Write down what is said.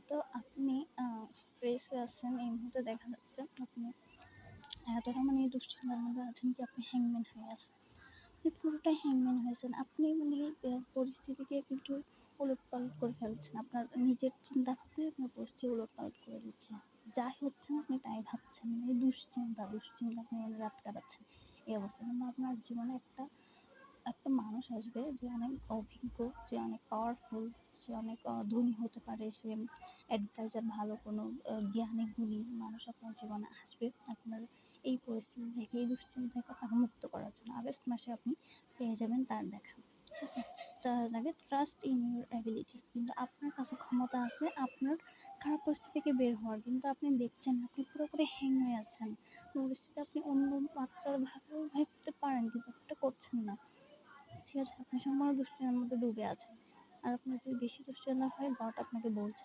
তো আপনি স্ট্রেসে আছেন এই মুহূর্তে দেখা যাচ্ছে আপনি এতটা মানে দুশ্চিন্তার মধ্যে আছেন কি আপনি হ্যাংম্যান হয়ে আছেন। আপনি পুরোটাই হ্যাংম্যান হয়েছেন। আপনি মানে পরিস্থিতিকে কিন্তু ওলটপালট করে ফেলছেন। আপনার নিজের চিন্তাভাবনাই আপনার পরিস্থিতি ওলটপালট করে দিচ্ছে। যাই হচ্ছে না আপনি তাই ভাবছেন। এই দুশ্চিন্তা আপনি মানে রাত কাটাচ্ছেন। এই অবস্থা কিন্তু আপনার জীবনে একটা একটা মানুষ আসবে যে অনেক অভিজ্ঞ, যে অনেক পাওয়ারফুল, সে অনেক ধনী হতে পারে, সে অ্যাডভাইজার ভালো কোনো জ্ঞানী গুণী মানুষ আপনার জীবনে আসবে আপনার এই পরিস্থিতি থেকে, এই দুশ্চিন্তা থেকে আপনাকে মুক্ত করার জন্য। আগস্ট মাসে আপনি পেয়ে যাবেন তার দেখা। ঠিক আছে? তার আগে ট্রাস্ট ইন ইউর অ্যাবিলিটিস, কিন্তু আপনার কাছে ক্ষমতা আছে আপনার খারাপ পরিস্থিতি থেকে বের হওয়ার, কিন্তু আপনি দেখছেন না, আপনি পুরোপুরি হ্যাং হয়ে আছেন। পরিস্থিতি আপনি অন্য মাত্রাভাবেও ভাবতে পারেন কিন্তু আপনি এটা করছেন না। ঠিক আছে? আপনি সম্পূর্ণ দুশ্চিন্তার মধ্যে ডুবে আছেন। আর আপনার যদি বেশি দুশ্চিন্তা হয়, গড আপনাকে বলছে